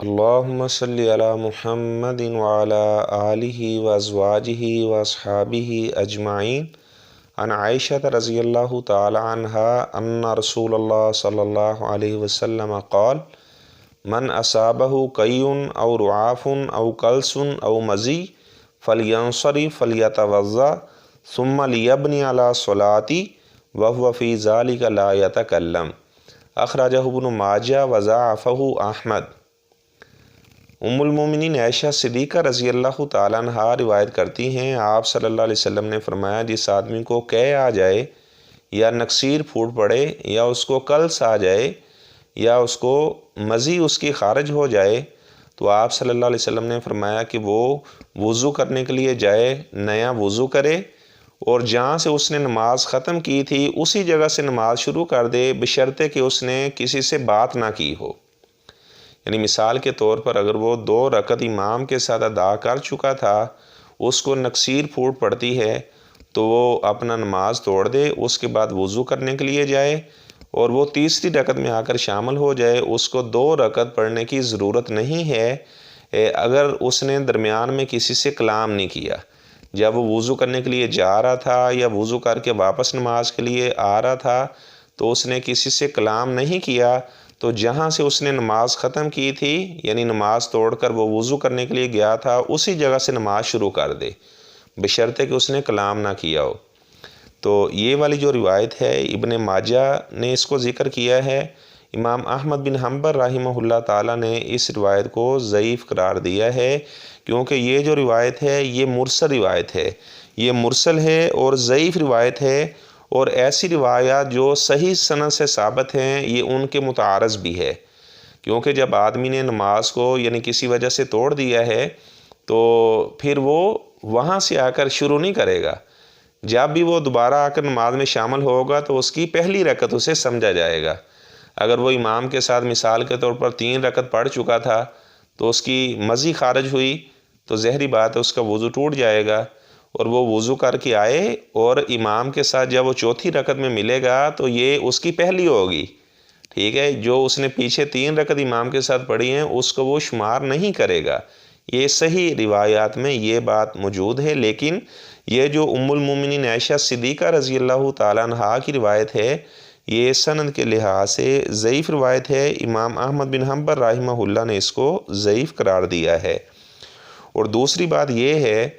اللہم صلی علی محمد وعلی آلہ وازواجہ واصحابہ اجمعین۔ عن عائشہ رضی اللہ تعالی عنہا ان رسول اللہ صلی اللہ علیہ وسلم قال من اصابہ قیء او رعاف او قلس او مزی فلینصرف فلیتوضأ ثم لیبنی علی صلاتی وہو فی ذلک لا یتکلم۔ اخرجہ ابن ماجہ وضعفہ احمد۔ ام المومنین عائشہ صدیقہ رضی اللہ تعالیٰ عنہ روایت کرتی ہیں، آپ صلی اللہ علیہ وسلم نے فرمایا جس آدمی کو قے آ جائے یا نکسیر پھوٹ پڑے یا اس کو قلس آ جائے یا اس کو مزی اس کی خارج ہو جائے تو آپ صلی اللہ علیہ وسلم نے فرمایا کہ وہ وضو کرنے کے لیے جائے، نیا وضو کرے اور جہاں سے اس نے نماز ختم کی تھی اسی جگہ سے نماز شروع کر دے، بشرطے کہ اس نے کسی سے بات نہ کی ہو۔ یعنی مثال کے طور پر اگر وہ 2 رکعت امام کے ساتھ ادا کر چکا تھا، اس کو نکسیر پھوٹ پڑتی ہے تو وہ اپنا نماز توڑ دے، اس کے بعد وضو کرنے کے لیے جائے اور وہ تیسری رکعت میں آ کر شامل ہو جائے۔ اس کو 2 رکعت پڑھنے کی ضرورت نہیں ہے اگر اس نے درمیان میں کسی سے کلام نہیں کیا۔ جب وہ وضو کرنے کے لیے جا رہا تھا یا وضو کر کے واپس نماز کے لیے آ رہا تھا تو اس نے کسی سے کلام نہیں کیا، تو جہاں سے اس نے نماز ختم کی تھی یعنی نماز توڑ کر وہ وضو کرنے کے لیے گیا تھا اسی جگہ سے نماز شروع کر دے، بشرطے کہ اس نے کلام نہ کیا ہو۔ تو یہ والی جو روایت ہے ابن ماجہ نے اس کو ذکر کیا ہے۔ امام احمد بن حنبل رحمہ اللہ تعالیٰ نے اس روایت کو ضعیف قرار دیا ہے، کیونکہ یہ جو روایت ہے یہ مرسل روایت ہے، یہ مرسل ہے اور ضعیف روایت ہے، اور ایسی روایات جو صحیح سند سے ثابت ہیں یہ ان کے متعارض بھی ہے، کیونکہ جب آدمی نے نماز کو یعنی کسی وجہ سے توڑ دیا ہے تو پھر وہ وہاں سے آ کر شروع نہیں کرے گا۔ جب بھی وہ دوبارہ آ کر نماز میں شامل ہوگا تو اس کی پہلی رکعت اسے سمجھا جائے گا۔ اگر وہ امام کے ساتھ مثال کے طور پر 3 رکعت پڑھ چکا تھا تو اس کی مزی خارج ہوئی تو ظاہری بات ہے اس کا وضو ٹوٹ جائے گا، اور وہ وضو کر کے آئے اور امام کے ساتھ جب وہ چوتھی رکعت میں ملے گا تو یہ اس کی پہلی ہوگی، ٹھیک ہے۔ جو اس نے پیچھے 3 رکعت امام کے ساتھ پڑھی ہیں اس کو وہ شمار نہیں کرے گا۔ یہ صحیح روایات میں یہ بات موجود ہے، لیکن یہ جو ام المومنین عائشہ صدیقہ رضی اللہ تعالیٰ عنہا کی روایت ہے یہ سند کے لحاظ سے ضعیف روایت ہے۔ امام احمد بن حنبل رحمہ اللہ نے اس کو ضعیف قرار دیا ہے۔ اور دوسری بات یہ ہے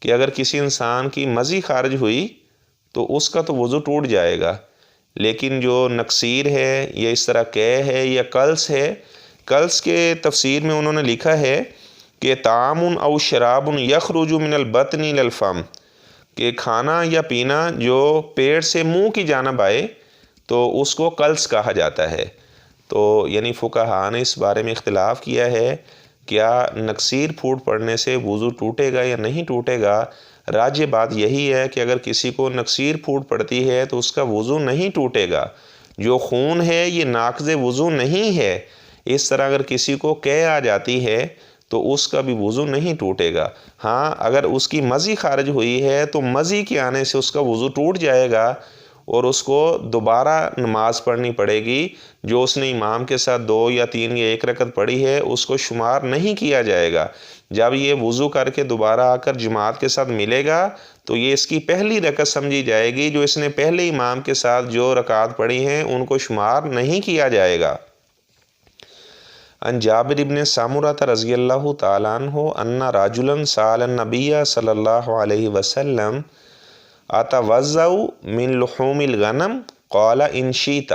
کہ اگر کسی انسان کی مزی خارج ہوئی تو اس کا تو وضو ٹوٹ جائے گا، لیکن جو نکسیر ہے یا اس طرح قے ہے یا قلس ہے، قلس کے تفسیر میں انہوں نے لکھا ہے کہ طعام او شراب یخرج من البطن الی الفم، کہ کھانا یا پینا جو پیٹ سے منہ کی جانب آئے تو اس کو قلس کہا جاتا ہے۔ تو یعنی فقہاء نے اس بارے میں اختلاف کیا ہے کیا نکسیر پھوٹ پڑنے سے وضو ٹوٹے گا یا نہیں ٹوٹے گا۔ راجح بات یہی ہے کہ اگر کسی کو نکسیر پھوٹ پڑتی ہے تو اس کا وضو نہیں ٹوٹے گا، جو خون ہے یہ ناقض وضو نہیں ہے۔ اس طرح اگر کسی کو قے آ جاتی ہے تو اس کا بھی وضو نہیں ٹوٹے گا۔ ہاں اگر اس کی مزی خارج ہوئی ہے تو مزی کے آنے سے اس کا وضو ٹوٹ جائے گا اور اس کو دوبارہ نماز پڑھنی پڑے گی۔ جو اس نے امام کے ساتھ 2 یا 3 یا 1 رکعت پڑھی ہے اس کو شمار نہیں کیا جائے گا۔ جب یہ وضو کر کے دوبارہ آ کر جماعت کے ساتھ ملے گا تو یہ اس کی پہلی رکعت سمجھی جائے گی، جو اس نے پہلے امام کے ساتھ جو رکعات پڑھی ہیں ان کو شمار نہیں کیا جائے گا۔ عن جابر بن سمرہ رضی اللہ تعالیٰ عنہ ان رجلا سأل النبی صلی اللہ علیہ وسلم اتوضأ من لحوم الغنم قال ان شئت،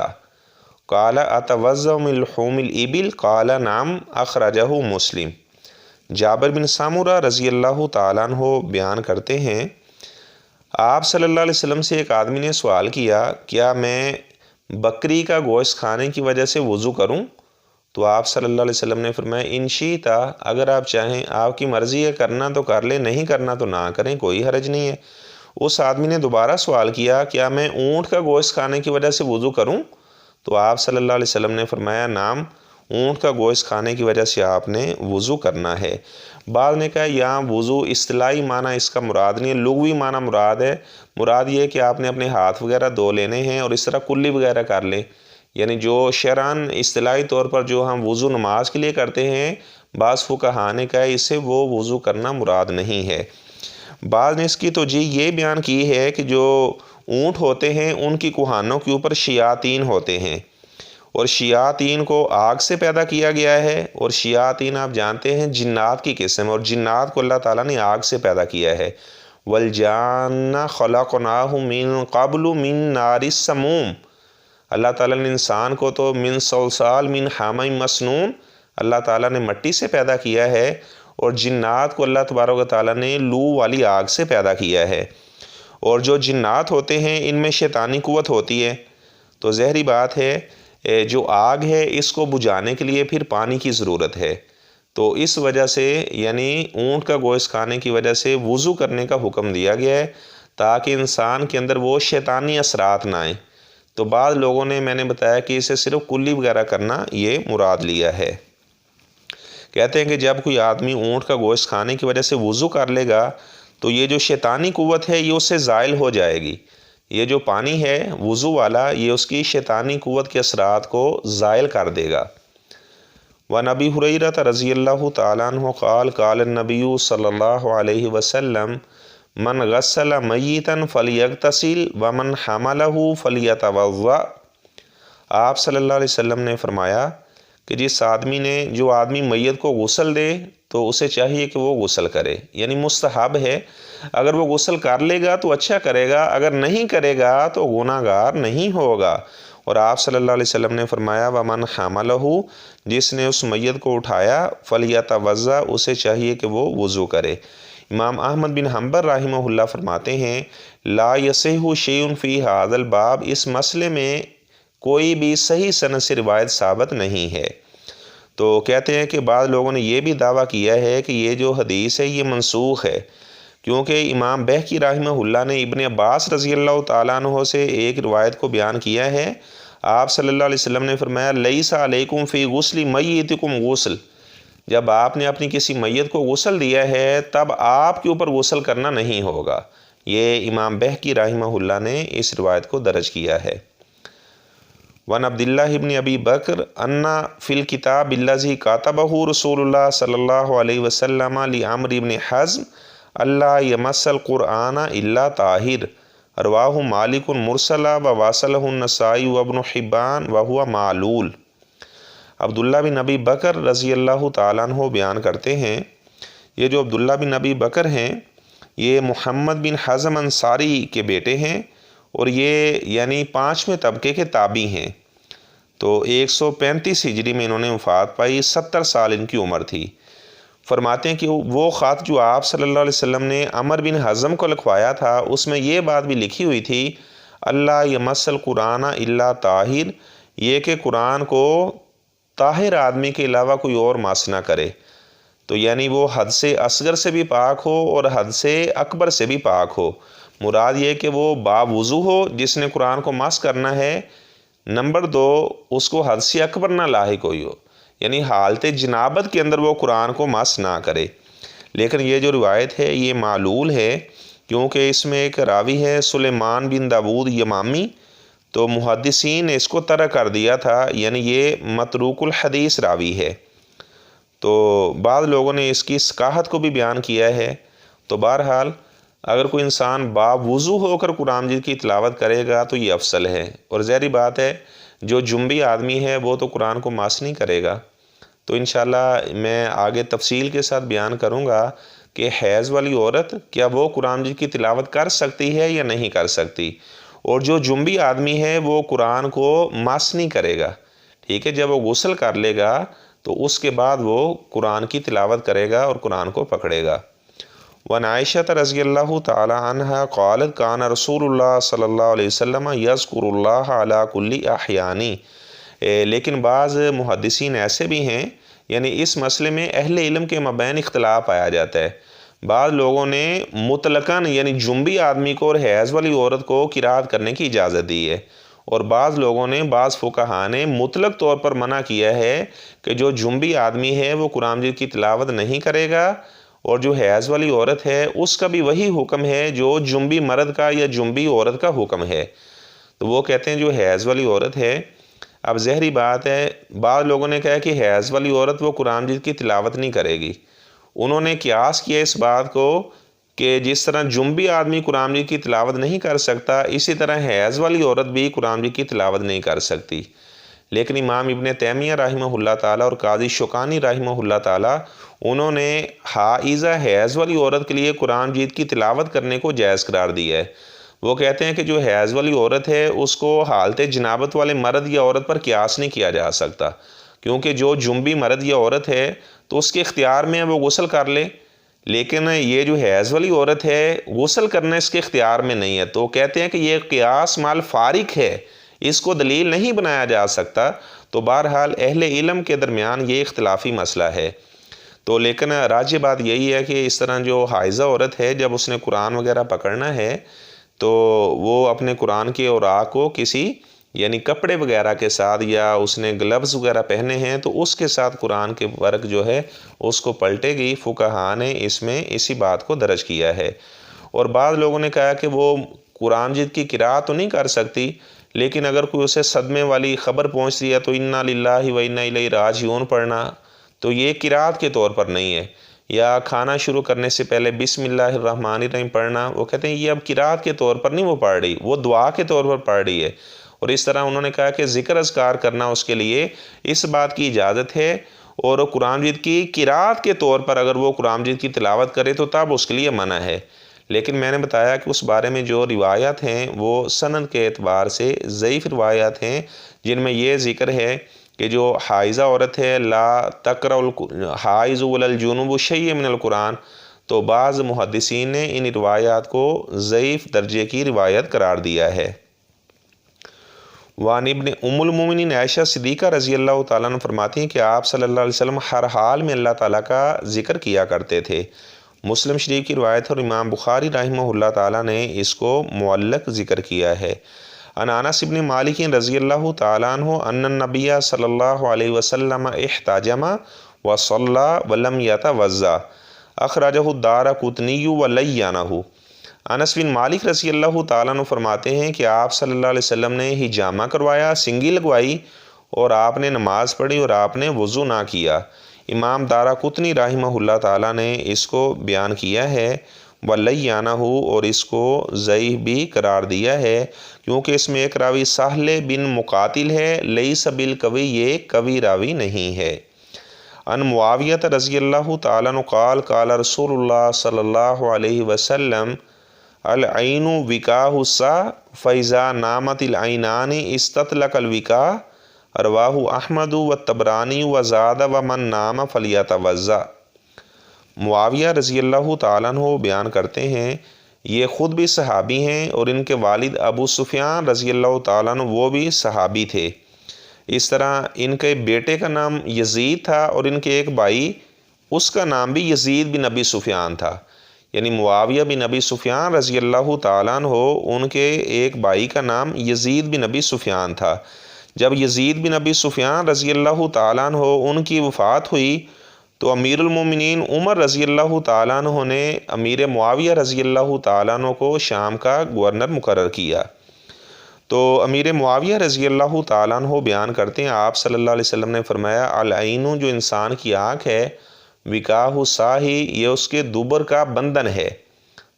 قال اتوضأ من لحوم الابل قال نعم، اخرجہ مسلم۔ جابر بن سمرہ رضی اللہ تعالیٰ عنہ بیان کرتے ہیں آپ صلی اللہ علیہ وسلم سے ایک آدمی نے سوال کیا کیا میں بکری کا گوشت کھانے کی وجہ سے وضو کروں؟ تو آپ صلی اللہ علیہ وسلم نے فرمایا ان شئت، اگر آپ چاہیں، آپ کی مرضی ہے، کرنا تو کر لیں، نہیں کرنا تو نہ کریں، کوئی حرج نہیں ہے۔ اس آدمی نے دوبارہ سوال کیا کیا میں اونٹ کا گوشت کھانے کی وجہ سے وضو کروں؟ تو آپ صلی اللہ علیہ وسلم نے فرمایا نعم، اونٹ کا گوشت کھانے کی وجہ سے آپ نے وضو کرنا ہے۔ بعض نے کہا یہاں وضو اصطلاحی معنی اس کا مراد نہیں ہے، لغوی معنی مراد ہے۔ مراد یہ ہے کہ آپ نے اپنے ہاتھ وغیرہ دھو لینے ہیں اور اس طرح کلی وغیرہ کر لیں، یعنی جو شرعاً اصطلاحی طور پر جو ہم وضو نماز کے لیے کرتے ہیں، بعض فقہا نے کہا اس سے وہ وضو کرنا مراد نہیں ہے۔ بعض نے اس کی توجیہ یہ بیان کی ہے کہ جو اونٹ ہوتے ہیں ان کی کوہانوں کے اوپر شیاطین ہوتے ہیں، اور شیاطین کو آگ سے پیدا کیا گیا ہے، اور شیاطین آپ جانتے ہیں جنات کی قسم، اور جنات کو اللہ تعالیٰ نے آگ سے پیدا کیا ہے۔ وَالْجَانَّ خَلَقْنَاهُ مِن قَبْلُ مِن نَارِ السَّمُومِ، اللہ تعالیٰ نے انسان کو تو من صلصال من حمأ مسنون، اللہ تعالیٰ نے مٹی سے پیدا کیا ہے، اور جنات کو اللہ تبارک و تعالیٰ نے لو والی آگ سے پیدا کیا ہے۔ اور جو جنات ہوتے ہیں ان میں شیطانی قوت ہوتی ہے، تو ظاہری بات ہے جو آگ ہے اس کو بجھانے کے لیے پھر پانی کی ضرورت ہے، تو اس وجہ سے یعنی اونٹ کا گوشت کھانے کی وجہ سے وضو کرنے کا حکم دیا گیا ہے تاکہ انسان کے اندر وہ شیطانی اثرات نہ آئیں۔ تو بعض لوگوں نے میں نے بتایا کہ اسے صرف کلی وغیرہ کرنا یہ مراد لیا ہے۔ کہتے ہیں کہ جب کوئی آدمی اونٹ کا گوشت کھانے کی وجہ سے وضو کر لے گا تو یہ جو شیطانی قوت ہے یہ اس سے زائل ہو جائے گی، یہ جو پانی ہے وضو والا یہ اس کی شیطانی قوت کے اثرات کو زائل کر دے گا۔ وعن ابی ہریرہ رضی اللہ تعالیٰ عنہ قال قال النبی صلی اللہ علیہ وسلم من غسل میتا فلیغتسل ومن حملہ فلیتوضأ۔ آپ صلی اللہ علیہ وسلم نے فرمایا کہ جس آدمی نے جو آدمی میت کو غسل دے تو اسے چاہیے کہ وہ غسل کرے، یعنی مستحب ہے، اگر وہ غسل کر لے گا تو اچھا کرے گا، اگر نہیں کرے گا تو گناہ گار نہیں ہوگا۔ اور آپ صلی اللہ علیہ وسلم نے فرمایا ومن حملہ، جس نے اس میت کو اٹھایا، فلیتوضأ، اسے چاہیے کہ وہ وضو کرے۔ امام احمد بن حنبل رحمہ اللہ فرماتے ہیں لا یصح شیء فی ھذا الباب، اس مسئلے میں کوئی بھی صحیح سند سے روایت ثابت نہیں ہے۔ تو کہتے ہیں کہ بعض لوگوں نے یہ بھی دعویٰ کیا ہے کہ یہ جو حدیث ہے یہ منسوخ ہے، کیونکہ امام بہقی رحمہ اللہ نے ابن عباس رضی اللہ تعالیٰ عنہ سے ایک روایت کو بیان کیا ہے۔ آپ صلی اللہ علیہ وسلم نے فرمایا لیس علیکم فی غسل میتکم غسل، جب آپ نے اپنی کسی میت کو غسل دیا ہے تب آپ کے اوپر غسل کرنا نہیں ہوگا۔ یہ امام بہقی رحمہ اللہ نے اس روایت کو درج کیا ہے۔ وعن عبداللہ بن ابی بکر ان فی الکتاب الذی کاتبہ رسول اللہ صلی اللہ علیہ وسلم لعمرو بن حزم اللہ یمس القرآن الا طاہر، رواہ مالک مرسلا وواصلہ النسائی وابن حبان وہو معلول۔ عبداللہ بن ابی بکر رضی اللہ تعالیٰ عنہ بیان کرتے ہیں، یہ جو عبداللہ بن ابی بکر ہیں یہ محمد بن حزم انصاری کے بیٹے ہیں، اور یہ یعنی 5ویں طبقے کے تابعی ہیں۔ تو 135 ہجری میں انہوں نے وفات پائی، 70 سال ان کی عمر تھی۔ فرماتے ہیں کہ وہ خط جو آپ صلی اللہ علیہ وسلم نے عمر بن حزم کو لکھوایا تھا اس میں یہ بات بھی لکھی ہوئی تھی اللہ یمس القرآن الا طاہر، یہ کہ قرآن کو طاہر آدمی کے علاوہ کوئی اور مس نہ کرے، تو یعنی وہ حد سے اصغر سے بھی پاک ہو اور حد سے اکبر سے بھی پاک ہو۔ مراد یہ کہ وہ باوضو ہو جس نے قرآن کو مس کرنا ہے، نمبر 2 اس کو حد سے اکبر نہ لاحق ہوئی ہو، یعنی حالت جنابت کے اندر وہ قرآن کو مس نہ کرے۔ لیکن یہ جو روایت ہے یہ معلول ہے، کیونکہ اس میں ایک راوی ہے سلیمان بن داود یمامی، تو محدثین نے اس کو ترک کر دیا تھا، یعنی یہ متروک الحدیث راوی ہے۔ تو بعض لوگوں نے اس کی ثقاہت کو بھی بیان کیا ہے۔ تو بہرحال اگر کوئی انسان باوضو ہو کر قرآن مجید کی تلاوت کرے گا تو یہ افضل ہے، اور ظاہری بات ہے جو جنبی آدمی ہے وہ تو قرآن کو مس نہیں کرے گا۔ تو انشاءاللہ میں آگے تفصیل کے ساتھ بیان کروں گا کہ حیض والی عورت کیا وہ قرآن مجید کی تلاوت کر سکتی ہے یا نہیں کر سکتی، اور جو جنبی آدمی ہے وہ قرآن کو مس نہیں کرے گا، ٹھیک ہے، جب وہ غسل کر لے گا تو اس کے بعد وہ قرآن کی تلاوت کرے گا اور قرآن کو پکڑے گا۔ وعن عائشہ رضی اللہ تعالی عنہا قالت کان رسول اللہ صلی اللہ علیہ وسلم یذکر اللہ علی کل احیانی۔ لیکن بعض محدثین ایسے بھی ہیں، یعنی اس مسئلے میں اہل علم کے مابین اختلاف پایا جاتا ہے۔ بعض لوگوں نے مطلقاً یعنی جنبی آدمی کو اور حیض والی عورت کو قرات کرنے کی اجازت دی ہے، اور بعض لوگوں نے بعض فقہا نے مطلق طور پر منع کیا ہے کہ جو جنبی آدمی ہے وہ قرآن مجید کی تلاوت نہیں کرے گا، اور جو حیض والی عورت ہے اس کا بھی وہی حکم ہے جو جنبی مرد کا یا جنبی عورت کا حکم ہے۔ تو وہ کہتے ہیں جو حیض والی عورت ہے اب ظاہری بات ہے، بعض لوگوں نے کہا کہ حیض والی عورت وہ قرآن مجید کی تلاوت نہیں کرے گی۔ انہوں نے قیاس کیا اس بات کو کہ جس طرح جنبی آدمی قرآن مجید کی تلاوت نہیں کر سکتا، اسی طرح حیض والی عورت بھی قرآن مجید کی تلاوت نہیں کر سکتی۔ لیکن امام ابن تیمیہ رحمہ اللہ تعالیٰ اور قاضی شوکانی رحمہ اللہ تعالیٰ انہوں نے حائضہ حیض والی عورت کے لیے قرآن مجید کی تلاوت کرنے کو جائز قرار دیا ہے۔ وہ کہتے ہیں کہ جو حیض والی عورت ہے اس کو حالت جنابت والے مرد یا عورت پر قیاس نہیں کیا جا سکتا، کیونکہ جو جنبی مرد یا عورت ہے تو اس کے اختیار میں ہے وہ غسل کر لے، لیکن یہ جو حیض والی عورت ہے غسل کرنا اس کے اختیار میں نہیں ہے۔ تو کہتے ہیں کہ یہ قیاس مال فارق ہے، اس کو دلیل نہیں بنایا جا سکتا۔ تو بہرحال اہل علم کے درمیان یہ اختلافی مسئلہ ہے۔ تو لیکن راجح بات یہی ہے کہ اس طرح جو حائضہ عورت ہے جب اس نے قرآن وغیرہ پکڑنا ہے تو وہ اپنے قرآن کے اوراق کو کسی یعنی کپڑے وغیرہ کے ساتھ، یا اس نے گلوز وغیرہ پہنے ہیں تو اس کے ساتھ قرآن کے ورق جو ہے اس کو پلٹے گی۔ فقہاء نے اس میں اسی بات کو درج کیا ہے۔ اور بعض لوگوں نے کہا کہ وہ قرآن مجید کی قرأت تو نہیں کر سکتی، لیکن اگر کوئی اسے صدمے والی خبر پہنچ رہی ہے تو انا للہ و انا الیہ راجعون پڑھنا تو یہ قرأت کے طور پر نہیں ہے، یا کھانا شروع کرنے سے پہلے بسم اللہ الرحمن الرحیم پڑھنا، وہ کہتے ہیں یہ اب قرأت کے طور پر نہیں وہ پڑھ رہی، وہ دعا کے طور پر پڑھ رہی ہے۔ اور اس طرح انہوں نے کہا کہ ذکر اذکار کرنا اس کے لیے اس بات کی اجازت ہے، اور قرآن مجید کی قرأت کے طور پر اگر وہ قرآن مجید کی تلاوت کرے تو تب اس کے لیے منع ہے۔ لیکن میں نے بتایا کہ اس بارے میں جو روایات ہیں وہ سند کے اعتبار سے ضعیف روایات ہیں، جن میں یہ ذکر ہے کہ جو حائضہ عورت ہے لا تقرأ الحائض ولا الجنوب شیء من القرآن، تو بعض محدثین نے ان روایات کو ضعیف درجے کی روایت قرار دیا ہے۔ وان ابن ام المومنین عائشہ صدیقہ رضی اللہ تعالیٰ عنہ فرماتی ہیں کہ آپ صلی اللہ علیہ وسلم ہر حال میں اللہ تعالیٰ کا ذکر کیا کرتے تھے۔ مسلم شریف کی روایت اور امام بخاری رحمہ اللہ تعالیٰ نے اس کو معلق ذکر کیا ہے۔ عن انس بن مالک رضی اللہ تعالیٰ عنہ ان النبی صلی اللہ علیہ وسلم احتجم وصلی ولم یتوضأ اخرجہ الدارقطنی ولینہ۔ انس بن مالک رضی اللہ تعالیٰ عنہ فرماتے ہیں کہ آپ صلی اللہ علیہ وسلم نے حجامہ کروایا، سنگی لگوائی، اور آپ نے نماز پڑھی اور آپ نے وضو نہ کیا۔ امام دارقطنی رحمہ اللہ تعالیٰ نے اس کو بیان کیا ہے ولیانہ، اور اس کو ضعیف بھی قرار دیا ہے کیونکہ اس میں ایک راوی سہل بن مقاتل ہے، لیس بالقوی، یہ قوی راوی نہیں ہے۔ ان معاویہ رضی اللہ تعالیٰ عنہ قال قال رسول اللہ صلی اللہ علیہ وسلم العین وکاء الصاع فاذا نامت العینان استطلق الوکاء، رواہ احمد والطبرانی وزاد ومن نام فلیتوضأ۔ معاویہ رضی اللہ تعالیٰ عنہ بیان کرتے ہیں، یہ خود بھی صحابی ہیں اور ان کے والد ابو سفیان رضی اللہ تعالیٰ عنہ وہ بھی صحابی تھے۔ اس طرح ان کے بیٹے کا نام یزید تھا اور ان کے ایک بھائی اس کا نام بھی یزید بن ابی سفیان تھا، یعنی معاویہ بن ابی سفیان رضی اللہ تعالیٰ عنہ ان کے ایک بھائی کا نام یزید بن ابی سفیان تھا۔ جب یزید بن ابی سفیان رضی اللہ تعالیٰ عنہ ان کی وفات ہوئی تو امیر المومنین عمر رضی اللہ تعالیٰ عنہ نے امیر معاویہ رضی اللہ تعالیٰ عنہ کو شام کا گورنر مقرر کیا۔ تو امیر معاویہ رضی اللہ تعالیٰ عنہ بیان کرتے ہیں آپ صلی اللہ علیہ وسلم نے فرمایا العین جو انسان کی آنکھ ہے، وکاء الصاع یہ اس کے دوبر کا بندھن ہے،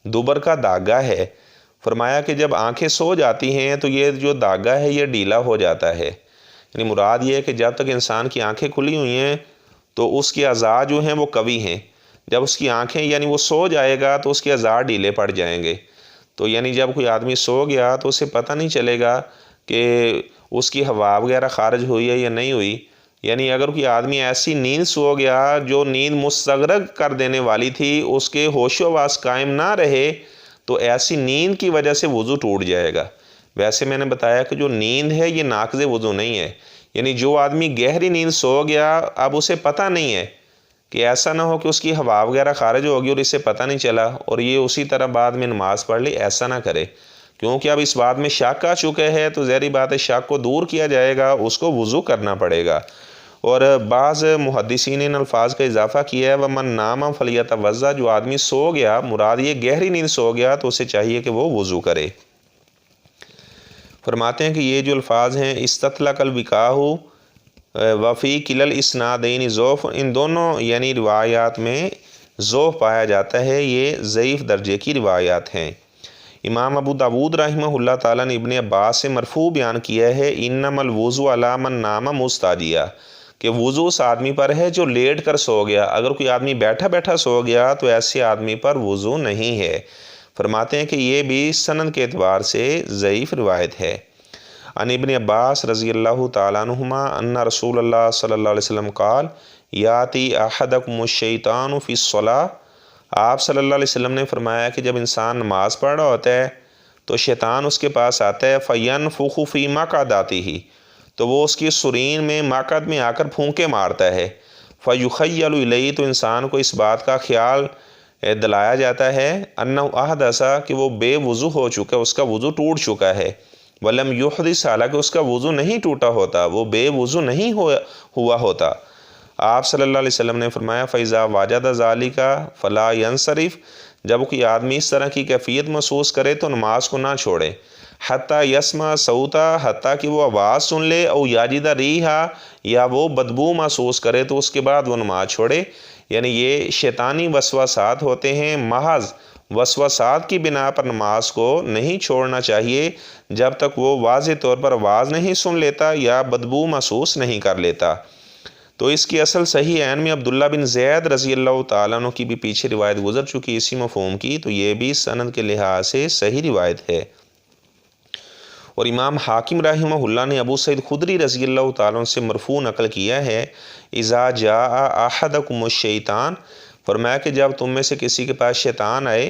دوبر کا دھاگا ہے۔ فرمایا کہ جب آنکھیں سو جاتی ہیں تو یہ جو دھاگا ہے یہ ڈھیلا ہو جاتا ہے، یعنی مراد یہ ہے کہ جب تک انسان کی آنکھیں کھلی ہوئی ہیں تو اس کے اعضاء جو ہیں وہ قوی ہیں، جب اس کی آنکھیں یعنی وہ سو جائے گا تو اس کے اعضاء ڈھیلے پڑ جائیں گے۔ تو یعنی جب کوئی آدمی سو گیا تو اسے پتہ نہیں چلے گا کہ اس کی ہوا وغیرہ خارج ہوئی ہے یا نہیں ہوئی، یعنی اگر کوئی آدمی ایسی نیند سو گیا جو نیند مستغرق کر دینے والی تھی، اس کے ہوش و حواس قائم نہ رہے تو ایسی نیند کی وجہ سے وضو ٹوٹ جائے گا۔ ویسے میں نے بتایا کہ جو نیند ہے یہ ناقض وضو نہیں ہے، یعنی جو آدمی گہری نیند سو گیا اب اسے پتہ نہیں ہے، کہ ایسا نہ ہو کہ اس کی ہوا وغیرہ خارج ہوگی اور اسے پتہ نہیں چلا اور یہ اسی طرح بعد میں نماز پڑھ لی، ایسا نہ کرے، کیونکہ اب اس بات میں شک آ چکے ہے تو ظاہری بات ہے شک کو دور کیا جائے گا، اس کو وضو کرنا پڑے گا۔ اور بعض محدثین ان الفاظ کا اضافہ کیا ہے ومن نام فلیتوضأ، جو آدمی سو گیا مراد یہ گہری نیند سو گیا تو اسے چاہیے کہ وہ وضو کرے۔ فرماتے ہیں کہ یہ جو الفاظ ہیں استطلق البکاہ وفی کل الاسنادین ضعف، ان دونوں یعنی روایات میں ضعف پایا جاتا ہے، یہ ضعیف درجے کی روایات ہیں۔ امام ابو داود رحمہ اللہ تعالیٰ نے ابن عباس سے مرفوع بیان کیا ہے انما الوضوء علی من نام مستاجیا، کہ وضو اس آدمی پر ہے جو لیٹ کر سو گیا، اگر کوئی آدمی بیٹھا بیٹھا سو گیا تو ایسے آدمی پر وضو نہیں ہے۔ فرماتے ہیں کہ یہ بھی سند کے اعتبار سے ضعیف روایت ہے۔ عن ابن عباس رضی اللہ تعالیٰ عنہما ان رسول اللہ صلی اللہ علیہ وسلم قال یاتی احدکم الشیطان فی الصلاۃ، آپ صلی اللہ علیہ وسلم نے فرمایا کہ جب انسان نماز پڑھ رہا ہوتا ہے تو شیطان اس کے پاس آتا ہے، فینفخ فی مقعداتہ، تو وہ اس کی سرین میں مقعد میں آ کر پھونکے مارتا ہے، فیخیل الیہ، تو انسان کو اس بات کا خیال دلایا جاتا ہے انہ احدث، کہ وہ بے وضو ہو چکا ہے، اس کا وضو ٹوٹ چکا ہے، ولم یحدث، حالانکہ اس کا وضو نہیں ٹوٹا ہوتا، وہ بے وضو نہیں ہوا ہوتا۔ آپ صلی اللہ علیہ وسلم نے فرمایا فَإِذَا وَجَدَ ذَلِكَ فَلَا يَنْصَرِفْ، جب کوئی آدمی اس طرح کی کیفیت محسوس کرے تو نماز کو نہ چھوڑے، حتیٰ یسمع صوتا، حتیٰ کہ وہ آواز سن لے، او یاجد ریحا، یا وہ بدبو محسوس کرے تو اس کے بعد وہ نماز چھوڑے۔ یعنی یہ شیطانی وسوسات ہوتے ہیں، محض وسوسات کی بنا پر نماز کو نہیں چھوڑنا چاہیے جب تک وہ واضح طور پر آواز نہیں سن لیتا یا بدبو محسوس نہیں کر لیتا۔ تو اس کی اصل صحیح عین میں عبداللہ بن زید رضی اللہ تعالیٰ عنہ کی بھی پیچھے روایت گزر چکی اسی مفہوم کی، تو یہ بھی سند کے لحاظ سے صحیح روایت ہے۔ اور امام حاکم رحمہ اللہ نے ابو سعید خدری رضی اللہ تعالیٰ عنہ سے مرفوع نقل کیا ہے اذا جاء احدکم الشیطان، فرمایا کہ جب تم میں سے کسی کے پاس شیطان آئے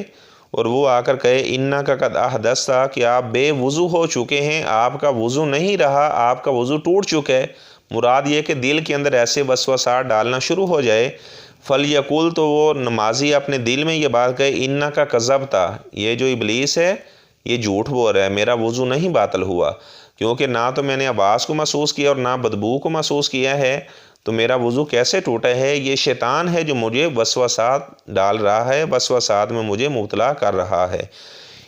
اور وہ آ کر کہے انک قد احدثت، کہ آپ بے وضو ہو چکے ہیں، آپ کا وضو نہیں رہا، آپ کا وضو ٹوٹ چکا ہے، مراد یہ کہ دل کے اندر ایسے وسوسات ڈالنا شروع ہو جائے، فلیقول، تو وہ نمازی اپنے دل میں یہ بات کہے انک کذبت، یہ جو ابلیس ہے یہ جھوٹ بول رہا ہے، میرا وضو نہیں باطل ہوا، کیونکہ نہ تو میں نے آواز کو محسوس کیا اور نہ بدبو کو محسوس کیا ہے، تو میرا وضو کیسے ٹوٹا ہے؟ یہ شیطان ہے جو مجھے وسوسات ڈال رہا ہے، وسوسات میں مجھے مبتلا کر رہا ہے۔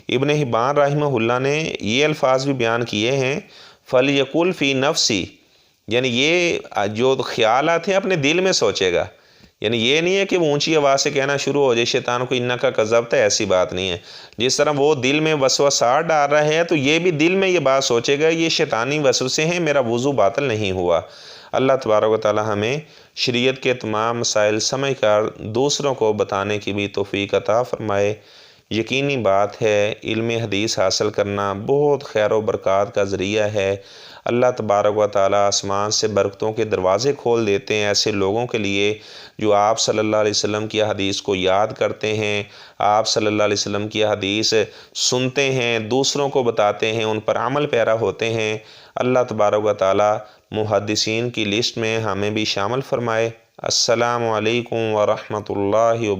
ابن حبان رحمہ اللہ نے یہ الفاظ بھی بیان کیے ہیں فلیقل فی نفسی، یعنی یہ جو خیالات ہیں اپنے دل میں سوچے گا، یعنی یہ نہیں ہے کہ وہ اونچی آواز سے کہنا شروع ہو جائے شیطان کو انک کذبت، ایسی بات نہیں ہے۔ جس طرح وہ دل میں وسوسات ڈال رہا ہے تو یہ بھی دل میں یہ بات سوچے گا یہ شیطانی وسوسے ہیں، میرا وضو باطل نہیں ہوا۔ اللہ تبارک و تعالی ہمیں شریعت کے تمام مسائل سمجھ کر دوسروں کو بتانے کی بھی توفیق عطا فرمائے۔ یقینی بات ہے علم حدیث حاصل کرنا بہت خیر و برکات کا ذریعہ ہے۔ اللہ تبارک و تعالی آسمان سے برکتوں کے دروازے کھول دیتے ہیں ایسے لوگوں کے لیے جو آپ صلی اللہ علیہ وسلم کی حدیث کو یاد کرتے ہیں، آپ صلی اللہ علیہ وسلم کی حدیث سنتے ہیں، دوسروں کو بتاتے ہیں، ان پر عمل پیرا ہوتے ہیں۔ اللہ تبارک و تعالی محدثین کی لسٹ میں ہمیں بھی شامل فرمائے۔ السلام علیکم ورحمۃ اللہ وبرکاتہ۔